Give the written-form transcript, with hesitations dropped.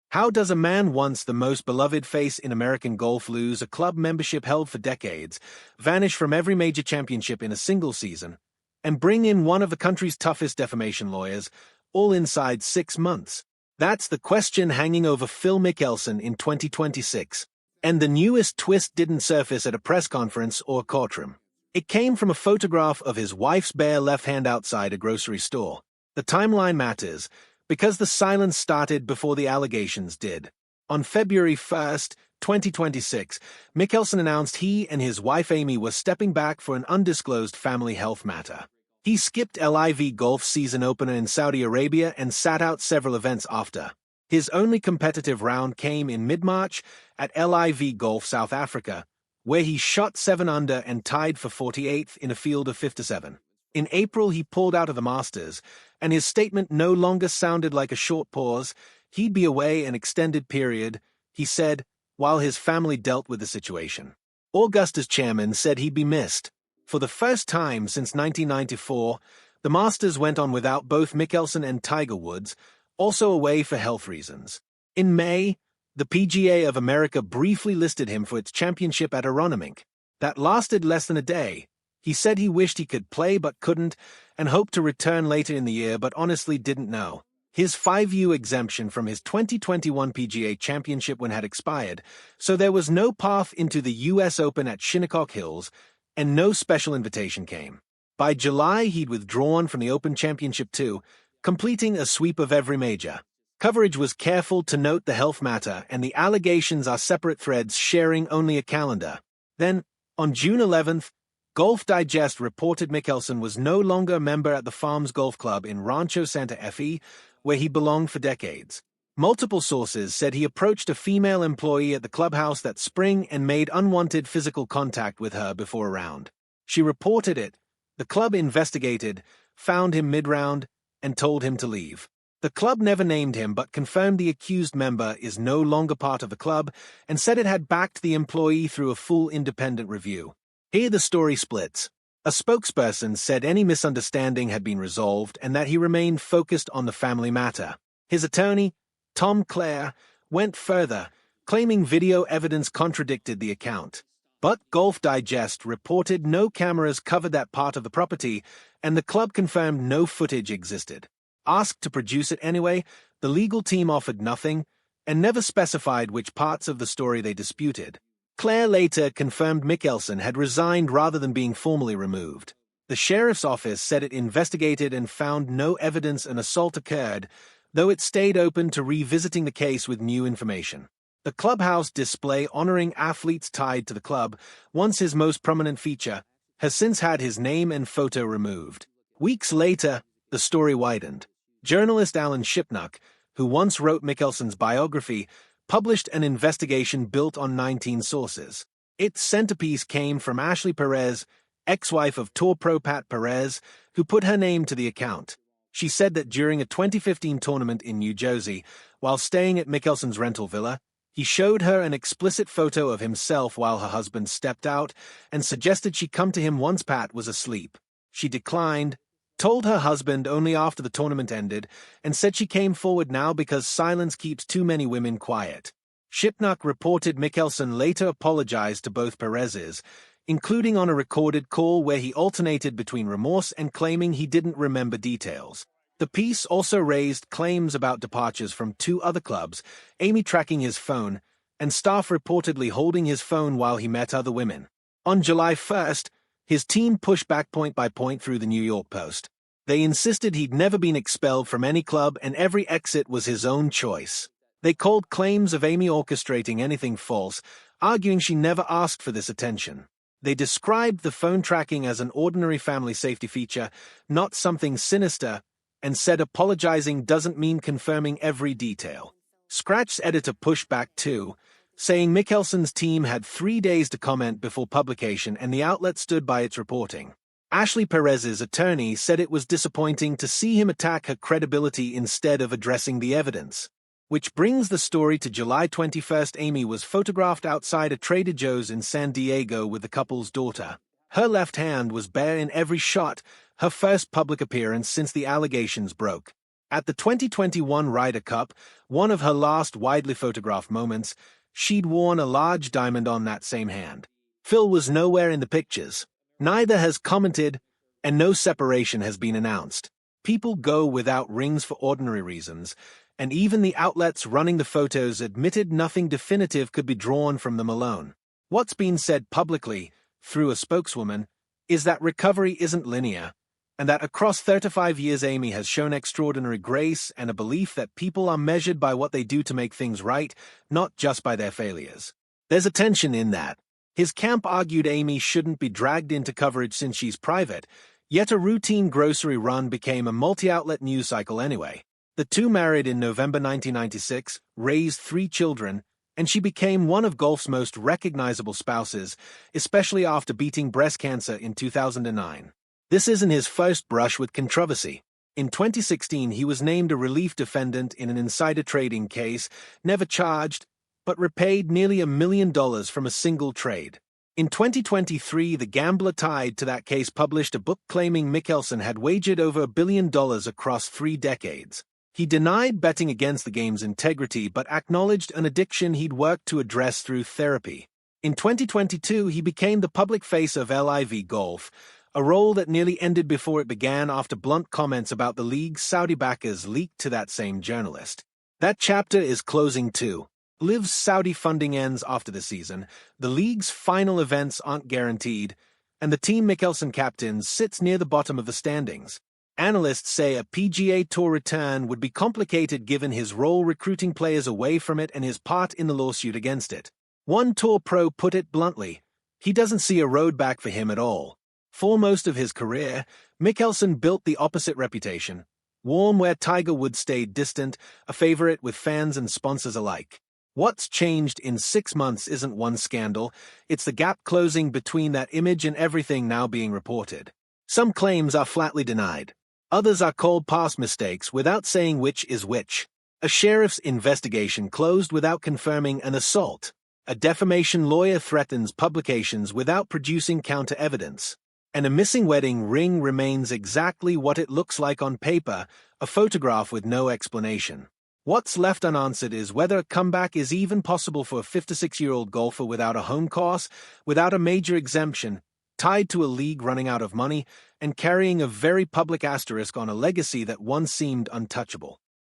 How does a man once the most beloved face in American golf lose a club membership held for decades, vanish from every major championship in a single season, and bring in one of the country's toughest defamation lawyers, all inside 6 months? That's the question hanging over Phil Mickelson in 2026. And the newest twist didn't surface at a press conference or a courtroom. It came from a photograph of his wife's bare left hand outside a grocery store. The timeline matters, because the silence started before the allegations did. On February 1st, 2026, Mickelson announced he and his wife Amy were stepping back for an undisclosed family health matter. He skipped LIV Golf season opener in Saudi Arabia and sat out several events after. His only competitive round came in mid-March at LIV Golf South Africa, where he shot 7 under and tied for 48th in a field of 57. In April, he pulled out of the Masters, and his statement no longer sounded like a short pause. He'd be away an extended period, he said, while his family dealt with the situation. Augusta's chairman said he'd be missed. For the first time since 1994, the Masters went on without both Mickelson and Tiger Woods, also away for health reasons. In May, the PGA of America briefly listed him for its championship at Aronimink. That lasted less than a day. He said he wished he could play but couldn't, and hoped to return later in the year but honestly didn't know. His 5U exemption from his 2021 PGA Championship win had expired, so there was no path into the U.S. Open at Shinnecock Hills, and no special invitation came. By July, he'd withdrawn from the Open Championship too, completing a sweep of every major. Coverage was careful to note the health matter, and the allegations are separate threads sharing only a calendar. Then, on June 11th, Golf Digest reported Mickelson was no longer a member at the Farms Golf Club in Rancho Santa Fe, where he belonged for decades. Multiple sources said he approached a female employee at the clubhouse that spring and made unwanted physical contact with her before a round. She reported it. The club investigated, found him mid-round, and told him to leave. The club never named him but confirmed the accused member is no longer part of the club and said it had backed the employee through a full independent review. Here the story splits. A spokesperson said any misunderstanding had been resolved and that he remained focused on the family matter. His attorney, Tom Clare, went further, claiming video evidence contradicted the account. But Golf Digest reported no cameras covered that part of the property, and the club confirmed no footage existed. Asked to produce it anyway, the legal team offered nothing, and never specified which parts of the story they disputed. Clare later confirmed Mickelson had resigned rather than being formally removed. The sheriff's office said it investigated and found no evidence an assault occurred, though it stayed open to revisiting the case with new information. The clubhouse display honoring athletes tied to the club, once his most prominent feature, has since had his name and photo removed. Weeks later, the story widened. Journalist Alan Shipnuck, who once wrote Mickelson's biography, published an investigation built on 19 sources. Its centerpiece came from Ashley Perez, ex-wife of tour pro Pat Perez, who put her name to the account. She said that during a 2015 tournament in New Jersey, while staying at Mickelson's rental villa, he showed her an explicit photo of himself while her husband stepped out and suggested she come to him once Pat was asleep. She declined, told her husband only after the tournament ended, and said she came forward now because silence keeps too many women quiet. Shipnuck reported Mickelson later apologized to both Perez's, including on a recorded call where he alternated between remorse and claiming he didn't remember details. The piece also raised claims about departures from 2 other clubs, Amy tracking his phone, and staff reportedly holding his phone while he met other women. On July 1st, his team pushed back point by point through the New York Post. They insisted he'd never been expelled from any club and every exit was his own choice. They called claims of Amy orchestrating anything false, arguing she never asked for this attention. They described the phone tracking as an ordinary family safety feature, not something sinister, and said apologizing doesn't mean confirming every detail. Scratch's editor pushed back too, saying Mickelson's team had 3 days to comment before publication and the outlet stood by its reporting. Ashley Perez's attorney said it was disappointing to see him attack her credibility instead of addressing the evidence. Which brings the story to July 21st. Amy was photographed outside a Trader Joe's in San Diego with the couple's daughter. Her left hand was bare in every shot, her first public appearance since the allegations broke. At the 2021 Ryder Cup, one of her last widely photographed moments, she'd worn a large diamond on that same hand. Phil was nowhere in the pictures. Neither has commented, and no separation has been announced. People go without rings for ordinary reasons, and even the outlets running the photos admitted nothing definitive could be drawn from them alone. What's been said publicly, through a spokeswoman, is that recovery isn't linear, and that across 35 years Amy has shown extraordinary grace and a belief that people are measured by what they do to make things right, not just by their failures. There's a tension in that. His camp argued Amy shouldn't be dragged into coverage since she's private, yet a routine grocery run became a multi-outlet news cycle anyway. The two married in November 1996, raised 3 children, and she became one of golf's most recognizable spouses, especially after beating breast cancer in 2009. This isn't his first brush with controversy. In 2016, he was named a relief defendant in an insider trading case, never charged, but repaid nearly $1 million from a single trade. In 2023, the gambler tied to that case published a book claiming Mickelson had wagered over $1 billion across 3 decades. He denied betting against the game's integrity but acknowledged an addiction he'd worked to address through therapy. In 2022, he became the public face of LIV Golf, a role that nearly ended before it began after blunt comments about the league's Saudi backers leaked to that same journalist. That chapter is closing too. LIV's Saudi funding ends after the season, the league's final events aren't guaranteed, and the team Mickelson captains sits near the bottom of the standings. Analysts say a PGA Tour return would be complicated given his role recruiting players away from it and his part in the lawsuit against it. One Tour pro put it bluntly, he doesn't see a road back for him at all. For most of his career, Mickelson built the opposite reputation. Warm where Tiger Woods stayed distant, a favorite with fans and sponsors alike. What's changed in 6 months isn't one scandal, it's the gap closing between that image and everything now being reported. Some claims are flatly denied. Others are called past mistakes without saying which is which. A sheriff's investigation closed without confirming an assault. A defamation lawyer threatens publications without producing counter-evidence. And a missing wedding ring remains exactly what it looks like on paper, a photograph with no explanation. What's left unanswered is whether a comeback is even possible for a 56-year-old golfer without a home course, without a major exemption, tied to a league running out of money, and carrying a very public asterisk on a legacy that once seemed untouchable.